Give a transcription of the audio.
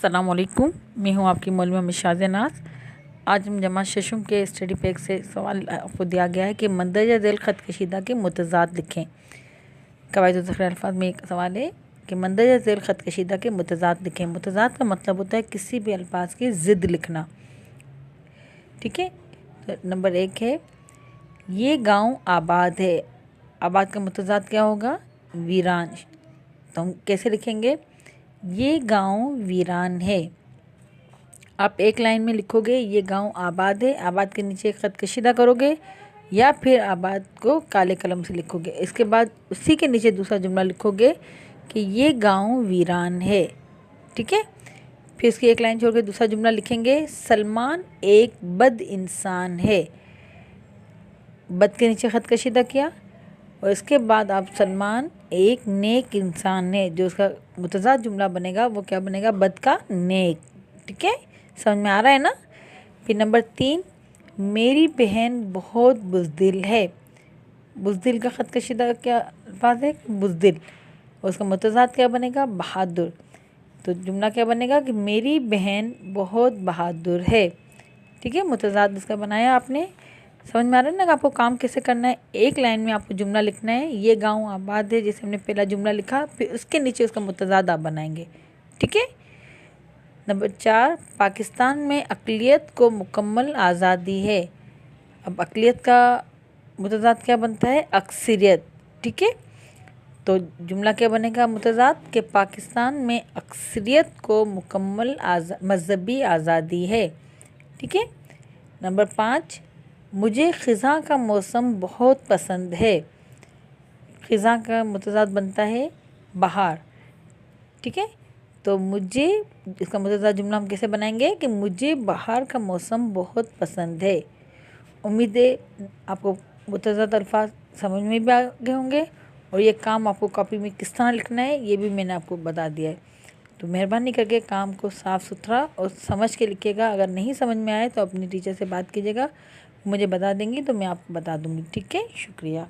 अस्सलाम वालेकुम। मैं हूँ आपकी मौलवी मिशाज़ नाज। आज हम जमा शशम के स्टडी पैक से सवाल आपको दिया गया है कि मंदरजा ज़ैल ख़त कशीदा के मुतज़ाद लिखें। कवायद ज़ख़ीर अल्फाज में एक सवाल है कि मंदरजा ज़ैल ख़त कशीदा के मुतज़ाद लिखें। मुतज़ाद का मतलब होता है किसी भी अल्फाज की ज़िद लिखना। ठीक है, तो नंबर 1 है, ये गाँव आबाद है। आबाद का मुतज़ाद क्या होगा? वीरान। तो हम कैसे लिखेंगे? ये गांव वीरान है। आप एक लाइन में लिखोगे ये गांव आबाद है, आबाद के नीचे ख़त कशीदा करोगे या फिर आबाद को काले कलम से लिखोगे। इसके बाद उसी के नीचे दूसरा जुमला लिखोगे कि ये गांव वीरान है। ठीक है, फिर इसकी एक लाइन छोड़ के दूसरा जुमला लिखेंगे, सलमान एक बद इंसान है। बद के नीचे ख़त कशीदा किया और इसके बाद आप सलमान एक नेक इंसान है। जो उसका मुतज़ाद जुमला बनेगा वो क्या बनेगा? बद का नेक। ठीक है, समझ में आ रहा है ना? फिर नंबर 3, मेरी बहन बहुत बुज़दिल है। बुज़दिल का ख़त कशीदा क्या अल्फाज है? बुज़दिल। और उसका मुतज़ाद क्या बनेगा? बहादुर। तो जुमला क्या बनेगा कि मेरी बहन बहुत बहादुर है। ठीक है, मुतज़ाद इसका बनाया आपने। समझ में आ रहा है ना कि आपको काम कैसे करना है? एक लाइन में आपको जुमला लिखना है, ये गांव आबाद है, जैसे हमने पहला जुमला लिखा, फिर उसके नीचे उसका मुतज़ाद आप बनाएंगे। ठीक है। नंबर 4, पाकिस्तान में अक़लियत को मुकम्मल आज़ादी है। अब अक़लियत का मुतज़ाद क्या बनता है? अक्सरियत। ठीक है, तो जुमला क्या बनेगा मुतज़ाद कि पाकिस्तान में अक्सरियत को मुकम्मल मज़हबी आज़ादी है। ठीक है। नंबर 5, मुझे ख़िज़ा का मौसम बहुत पसंद है। ख़िज़ा का मुतज़ाद बनता है बहार। ठीक है, तो मुझे, इसका मुतज़ाद जुमला हम कैसे बनाएंगे कि मुझे बहार का मौसम बहुत पसंद है। उम्मीद है आपको मुतज़ाद अल्फाज समझ में भी आ गए होंगे और ये काम आपको कॉपी में किस तरह लिखना है ये भी मैंने आपको बता दिया है। तो मेहरबानी करके काम को साफ़ सुथरा और समझ के लिखिएगा। अगर नहीं समझ में आए तो अपनी टीचर से बात कीजिएगा, मुझे बता देंगी तो मैं आपको बता दूंगी। ठीक है, शुक्रिया।